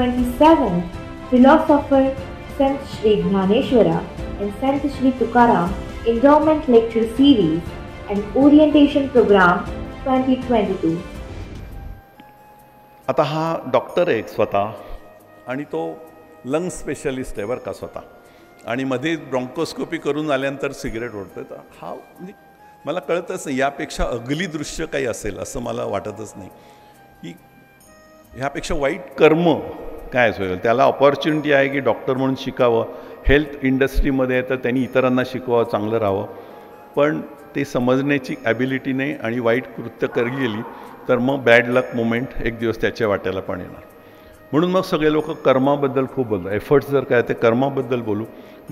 27th, philosopher Sant Shri Dhaneshwara and Sant Shri Tukaram Endowment Lecture Series and Orientation Program 2022. आता हा doctor आहे एक स्वतः आणि तो लंग स्पेशलिस्ट आहे बरं का स्वतः आणि मध्ये ब्रॉन्कोस्कोपी करून आल्यानंतर सिगरेट ओढतोय. तर हा म्हणजे मला कळतच नाही यापेक्षा अगली दृश्य काही असेल असं मला वाटतच नाही की ह्यापेक्षा वाईट कर्म काय असेल. त्याला ऑपॉर्च्युनिटी आहे की डॉक्टर म्हणून शिकावं, हेल्थ इंडस्ट्रीमध्ये आहे तर त्यांनी इतरांना शिकवावं, चांगलं राहावं, पण ते समजण्याची ॲबिलिटी नाही आणि वाईट कृत्य करी गेली तर मग बॅड लक मोमेंट एक दिवस त्याच्या वाट्याला पण येणार. म्हणून मग सगळे लोक कर्माबद्दल खूप बोलतात. एफर्ट्स जर काय ते कर्माबद्दल बोलू.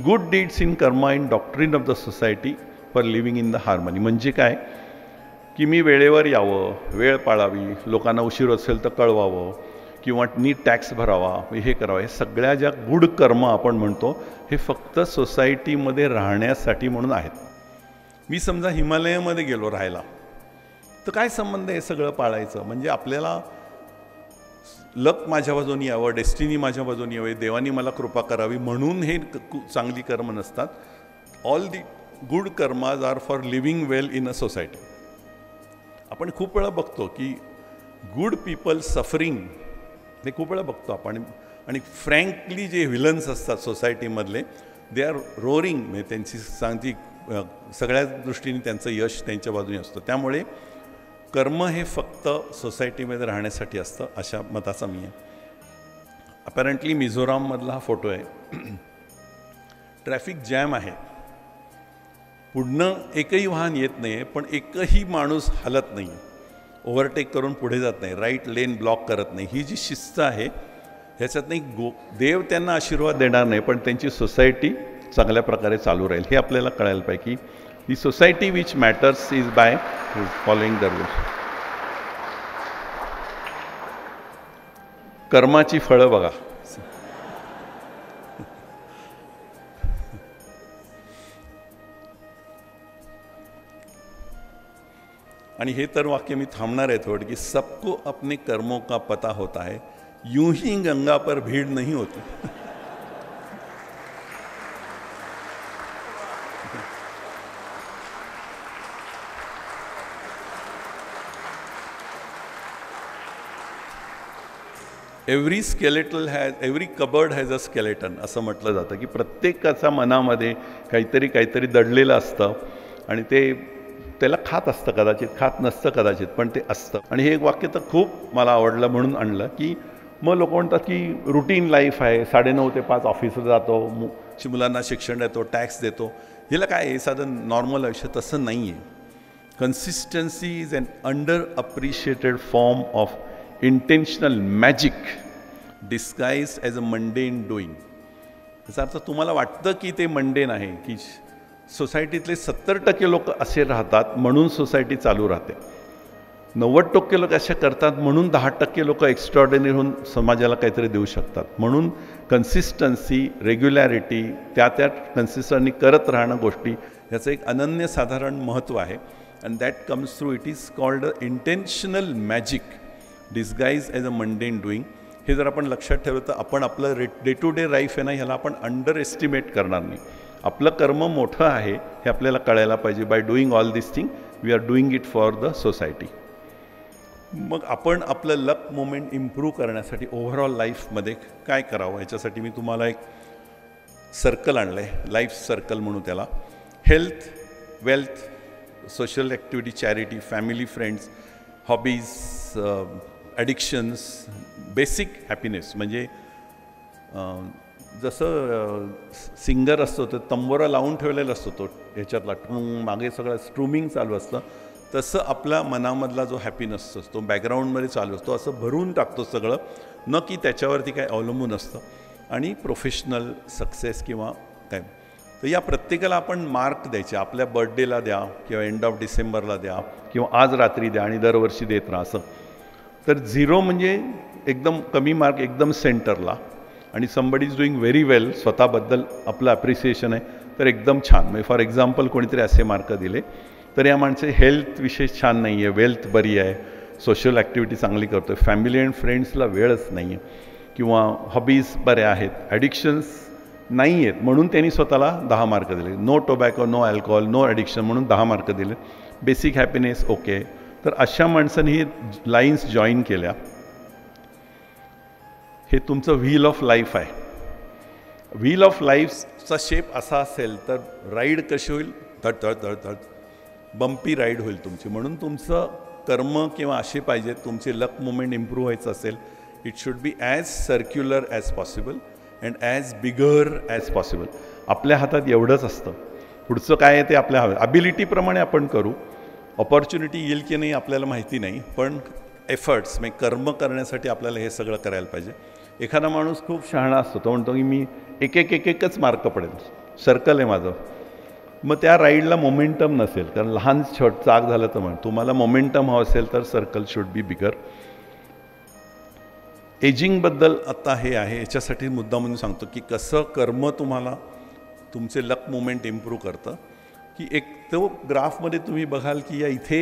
Good deeds in Karma in doctrine of the society for living in the harmony. म्हणजे काय की मी वेळेवर यावं, वेळ पाळावी, लोकांना उशीर असेल तर कळवावं किंवा नीट टॅक्स भरावा, हे करावं. हे सगळ्या ज्या गुड कर्म आपण म्हणतो हे फक्त सोसायटीमध्ये राहण्यासाठी म्हणून आहेत. मी समजा हिमालयामध्ये गेलो राहायला तर काय संबंध आहे सगळं पाळायचं. म्हणजे आपल्याला लक माझ्या बाजूनी यावं, डेस्टिनी माझ्या बाजूनी यावे, देवानी मला कृपा करावी म्हणून हे चांगली कर्म नसतात. All the good karmas are for living well in a society. आपण खूप वेळा बघतो की गुड पीपल सफरिंग हे खूप वेळा बघतो आपण. आणि फ्रँकली जे व्हिलन्स असतात सोसायटीमधले दे आर रोरिंग, म्हणजे त्यांची सांगती सगळ्या दृष्टीने त्यांचं यश त्यांच्या बाजूने असतं. त्यामुळे कर्म हे फक्त सोसायटीमध्ये राहण्यासाठी असतं अशा मताचा मी आहे. अपॅरंटली मिझोराममधला हा फोटो आहे. ट्रॅफिक जॅम आहे, पुढनं एकही वाहन येत नाही आहे, पण एकही माणूस हलत नाही, ओव्हरटेक करून पुढे जात नाही, राईट लेन ब्लॉक करत नाही. ही जी शिस्त आहे ह्याच्यात नाही देव त्यांना आशीर्वाद देणार नाही, पण त्यांची सोसायटी चांगल्या प्रकारे चालू राहील हे आपल्याला कळायला पाहिजे की the society which matters is by following the rules. कर्माची फळं बघा. आणि हे तर वाक्य मी थांबणार आहे थोडं की सबको अपने कर्मों का पता होता है, यूं ही गंगा पर भीड़ नहीं होती. Every cupboard has a skeleton असं म्हटलं जातं की प्रत्येकाच्या मनामध्ये काहीतरी दडलेलं असतं आणि ते त्याला खात असतं, कदाचित खात नसतं कदाचित, पण ते असतं. आणि हे एक वाक्य तर खूप मला आवडलं म्हणून आणलं की मग लोक म्हणतात की रुटीन लाईफ आहे, 9:30 ते 5 ऑफिसला जातो, मुलांना शिक्षण देतो, टॅक्स देतो, ह्याला काय आहे साधं नॉर्मल आयुष्य. तसं नाही आहे. Consistency is an underappreciated form of intentional magic disguised as a mundane doing. याचा अर्थ तुम्हाला वाटतं की ते मंडेन आहे, की सोसायटीतले 70% लोक असे राहतात म्हणून सोसायटी चालू राहते, 90% लोक अशा करतात म्हणून 10% लोक एक्स्ट्रॉर्डिनरी होऊन समाजाला काहीतरी देऊ शकतात. म्हणून कन्सिस्टन्सी, रेग्युलॅरिटी, त्या कन्सिस्टंटली करत राहणं गोष्टी याचं एक अनन्यसाधारण महत्त्व आहे. And that comes through it is called a intentional magic disguise as a mundane doing. हे जर आपण लक्षात ठेवलं तर आपण आपलं डे टू डे लाईफ आहे ना ह्याला आपण अंडर एस्टिमेट करणार नाही. आपलं कर्म मोठं आहे हे आपल्याला कळायला पाहिजे. By doing all this thing we are doing it for the society. मग आपण आपलं लक मोमेंट इम्प्रूव्ह करण्यासाठी ओव्हरऑल लाईफमध्ये काय करावं याच्यासाठी मी तुम्हाला एक सर्कल आणलं आहे, लाईफ सर्कल म्हणून त्याला. Health, wealth, social activity, charity, family, friends, hobbies, addictions, basic happiness. म्हणजे जसं सिंगर असतो तर तंबोरा लावून ठेवलेला असतो तो ह्याच्यातला मागे सगळं स्ट्रूमिंग चालू असतं, तसं आपल्या मनामधला जो हॅपीनेस असतो बॅकग्राऊंडमध्ये चालू असतो, असं भरून टाकतो सगळं, न की त्याच्यावरती काय अवलंबून असतं. आणि प्रोफेशनल सक्सेस किंवा काय, तर या प्रत्येकाला आपण मार्क द्यायचे. आपल्या बर्थडेला द्या किंवा एंड ऑफ डिसेंबरला द्या किंवा आज रात्री द्या आणि दरवर्षी देत राहा असं. तर 0 म्हणजे एकदम कमी मार्क, एकदम सेंटरला. आणि समबडी इज डुईंग व्हेरी वेल, स्वतःबद्दल आपलं ॲप्रिसिएशन आहे तर एकदम छान. म्हणजे फॉर एक्झाम्पल कोणीतरी असे मार्क दिले तर या माणसे हेल्थ विशेष छान नाही आहे, वेल्थ बरी आहे, सोशल ॲक्टिव्हिटी चांगली करतो आहे, फॅमिली अँड फ्रेंड्सला वेळच नाही आहे, किंवा हॉबीज बऱ्या आहेत, ॲडिक्शन्स नाही आहेत म्हणून त्यांनी स्वतःला 10 मार्क दिले. No tobacco, no alcohol, no addiction म्हणून 10 मार्क दिले. Basic happiness okay. तर अशा माणसांनी हे लाईन्स जॉईन केल्या. हे तुमचं व्हील ऑफ लाईफ आहे. व्हील ऑफ लाईफचा शेप असा असेल तर राईड कशी होईल? धड धड धड धड बम्पी राईड होईल तुमची. म्हणून तुमचं कर्म किंवा असे पाहिजे, तुमचे लक मुवमेंट इम्प्रूव्ह व्हायचं असेल, it should be as circular as possible and as bigger as possible. आपल्या हातात एवढंच असतं, पुढचं काय आहे ते आपल्या ॲबिलिटीप्रमाणे आपण करू. ऑपॉर्च्युनिटी येईल की नाही आपल्याला माहिती नाही, पण एफर्ट्स म्हणजे कर्म करण्यासाठी आपल्याला हे सगळं करायला पाहिजे. एखादा माणूस खूप शहाणा असतो, तो म्हणतो की मी एकच मार्क पडेल, सर्कल आहे माझं. मग त्या राईडला मोमेंटम नसेल, कारण लहान चाक झालं तर म्हण. तुम्हाला मोमेंटम हवं असेल तर सर्कल शुड बी बिगर. एजिंगबद्दल आता हे आहे, याच्यासाठी मुद्दा म्हणून सांगतो की कसं कर्म तुम्हाला तुमचे लक मुवमेंट इम्प्रूव्ह करतं. की एक तो ग्राफमध्ये तुम्ही बघाल की या इथे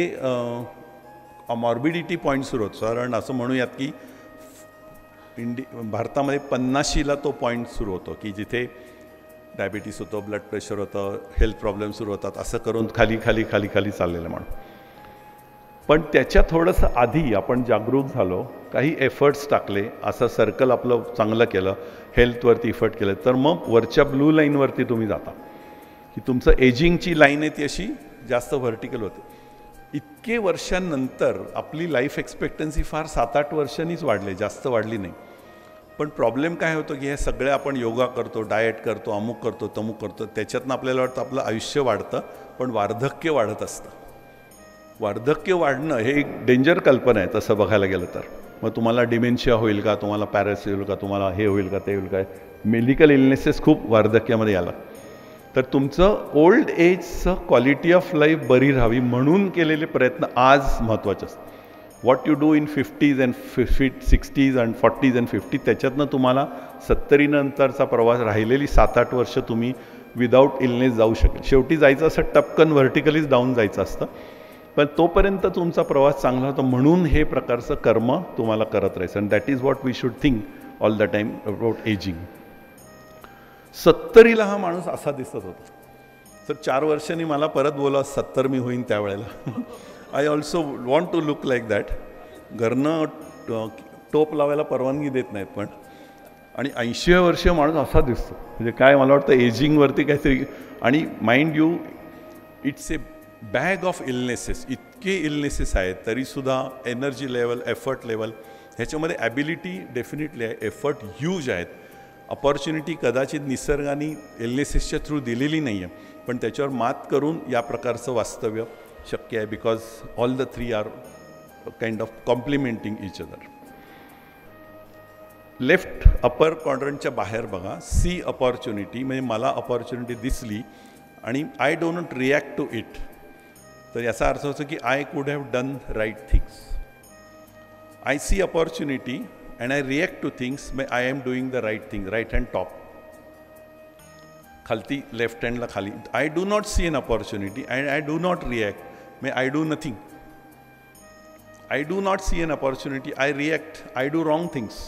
मॉर्बिडिटी पॉईंट सुरू होतो. कारण असं म्हणूयात की भारतामध्ये 50ला तो पॉईंट सुरू होतो की जिथे डायबिटीस होतं, ब्लड प्रेशर होतं, हेल्थ प्रॉब्लेम सुरू होतात. असं करून खाली खाली खाली खाली चाललेलं म्हणून. पण त्याच्या थोडंसं आधी आपण जागरूक झालो, काही एफर्ट्स टाकले, असं सर्कल आपलं चांगलं केलं, हेल्थवरती इफर्ट केलं, तर मग वरच्या ब्लू लाईनवरती तुम्ही जाता की तुमचं एजिंगची लाईन आहे ती अशी जास्त व्हर्टिकल होते. इतके वर्षांनंतर आपली लाईफ एक्सपेक्टन्सी फार 7-8 वर्षांनीच वाढली, जास्त वाढली नाही. पण प्रॉब्लेम काय होतो की हे सगळे आपण योगा करतो, डाएट करतो, अमुक करतो, तमुक करतो, त्याच्यातनं आपल्याला वाटतं आपलं आयुष्य वाढतं, पण वार्धक्य वाढत असतं. वार्धक्य वाढणं हे एक डेंजर कल्पना आहे तसं बघायला गेलं तर. मग तुम्हाला डिमेन्शिया होईल का, तुम्हाला पॅरालिसिस होईल का, तुम्हाला हे होईल का, ते होईल काय, मेडिकल इलनेसेस खूप वार्धक्यामध्ये आला. तर तुमचं ओल्ड एजचं क्वालिटी ऑफ लाईफ बरी राहावी म्हणून केलेले प्रयत्न आज महत्त्वाचे असतात. What you do in 50s and 60s and 40s and 50s, त्याच्यातनं तुम्हाला 70 नंतरचा प्रवास राहिलेली 7-8 वर्ष तुम्ही विदाऊट इलनेस जाऊ शकेल. शेवटी जायचं असं टपकन व्हर्टिकलीच डाऊन जायचं असतं, पण तोपर्यंत तुमचा प्रवास चांगला होता. म्हणून हे प्रकारचं कर्म तुम्हाला करत राहायचं. And that is what we should think all the time about ageing. 70ला हा माणूस असा दिसत होता. तर 4 वर्षांनी मला परत बोला 70 मी होईन त्यावेळेला. I also want to look like that. घरनं टोप लावायला परवानगी देत नाहीत पण. आणि 80 वर्षीय माणूस असा दिसतो. म्हणजे काय मला वाटतं एजिंगवरती काहीतरी. आणि mind you, it's a bag of illnesses. इतके इलनेसेस आहेत तरीसुद्धा एनर्जी लेवल, एफर्ट लेवल, ह्याच्यामध्ये ॲबिलिटी डेफिनेटली आहे, एफर्ट ह्यूज आहेत. अपॉर्च्युनिटी कदाचित निसर्गाने इलनेसेसच्या थ्रू दिलेली नाही आहे, पण त्याच्यावर मात करून या प्रकारचं वास्तव्य शक्य आहे. Because all the 3 are kind of complementing each other. Left upper क्वाड्रंटच्या बाहेर बघा, सी अपॉर्च्युनिटी, म्हणजे मला अपॉर्च्युनिटी दिसली आणि I don't not react to it. तर याचा अर्थ होतो की I could have done right things. I see opportunity and I react to things, I am doing the right thing. Right hand top, khalti left hand la khali. I do not see an opportunity and I do not react. I do nothing. I do not see an opportunity, I react, I do wrong things.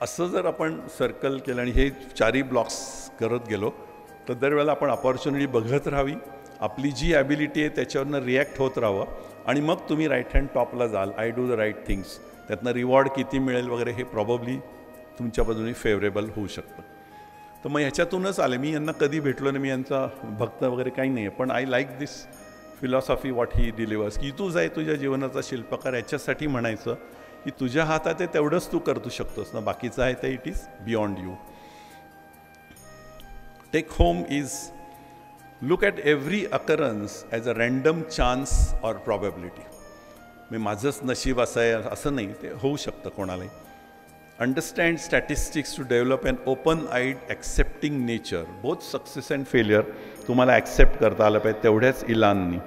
असं जर आपण circle केलं आणि हे 4ही blocks करत गेलो तर दरवेळेला आपण अपॉर्च्युनिटी बघत राहावी, आपली जी ॲबिलिटी आहे त्याच्यावरनं रिॲक्ट होत राहावं आणि मग तुम्ही राईट हँड टॉपला जाल. I do the right things. त्यातनं रिवॉर्ड किती मिळेल वगैरे हे प्रॉबब्ली तुमच्या बाजूने फेवरेबल होऊ शकतं. तर मग ह्याच्यातूनच आले. मी यांना कधी भेटलो नाही, मी यांचा भक्त वगैरे काही नाही आहे, पण I like this philosophy what he delivers. की तूच आहे तुझ्या जीवनाचा शिल्पकार. याच्यासाठी म्हणायचं की तुझ्या हातात आहे तेवढंच तू करू शकतोस ना, बाकीचं आहे ते it is beyond you. Take home is look at every occurrence as a random chance or probability. मी माझंच नशीब असं आहे असं नाही, ते होऊ शकतं कोणालाही. Understand statistics to develop an open eyed accepting nature. Both success and failure तुम्हाला ॲक्सेप्ट करता आलं पाहिजे तेवढ्याच इलांनी.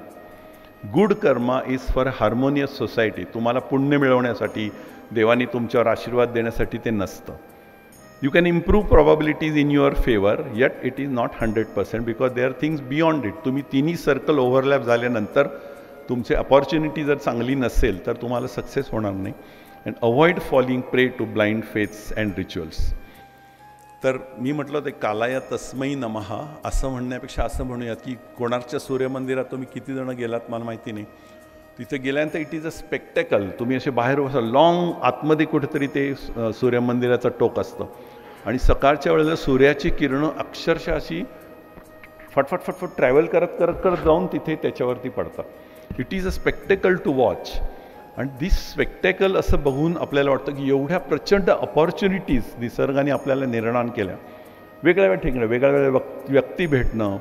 Good karma is for harmonious society. तुम्हाला पुण्य मिळवण्यासाठी, देवानी तुमच्यावर आशीर्वाद देण्यासाठी ते नसतं. You can improve probabilities in your favour, yet it is not 100% because they are things beyond it. तुम्ही तिन्ही सर्कल ओव्हरलॅप झाल्यानंतर तुमची अपॉर्च्युनिटी जर चांगली नसेल तर तुम्हाला सक्सेस होणार नाही. And avoid falling prey to blind faiths and rituals. तर मी म्हटलं ते कालाय तस्मै नमः असं म्हणण्यापेक्षा असं म्हणूयात की कोणार्कच्या सूर्यमंदिरात तुम्ही किती जण गेलात मला माहिती नाही. तिथे गेल्यानंतर इट इज अ स्पेक्टॅकल. तुम्ही असे बाहेर बसा, लॉंग आतमध्ये कुठेतरी ते सूर्यमंदिराचं टोक असतं आणि सकाळच्या वेळेला सूर्याची किरणं अक्षरशः अशी फटफट फटफट ट्रॅव्हल करत करत करत जाऊन तिथे त्याच्यावरती पडतात. It is a spectacle to watch. आणि दिस स्पेक्टेकल असं बघून आपल्याला वाटतं की एवढ्या प्रचंड अपॉर्च्युनिटीज निसर्गाने आपल्याला निर्माण केल्या. वेगळ्या ठिकाणी वेगळ्या व्यक्ती भेटणं,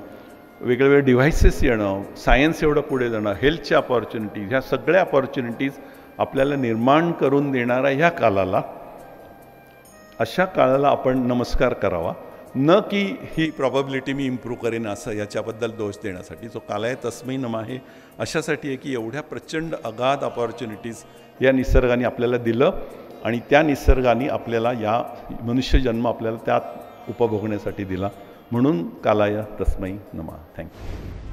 वेगवेगळे डिव्हायसेस येणं, सायन्स एवढं पुढे जाणं, हेल्थच्या अपॉर्च्युनिटीज, ह्या सगळ्या अपॉर्च्युनिटीज आपल्याला निर्माण करून देणाऱ्या ह्या कालाला, अशा काळाला आपण नमस्कार करावा. न की ही प्रॉबॅबिलिटी मी इम्प्रूव्ह करेन असं याच्याबद्दल दोष देण्यासाठी. जो कालाय तस्मै नमः आहे अशासाठी आहे की एवढ्या प्रचंड अगाध अपॉर्च्युनिटीज या निसर्गाने आपल्याला दिलं आणि त्या निसर्गाने आपल्याला या मनुष्यजन्म आपल्याला त्यात उपभोगण्यासाठी दिला. म्हणून कालाय तस्मै नमः. थँक्यू.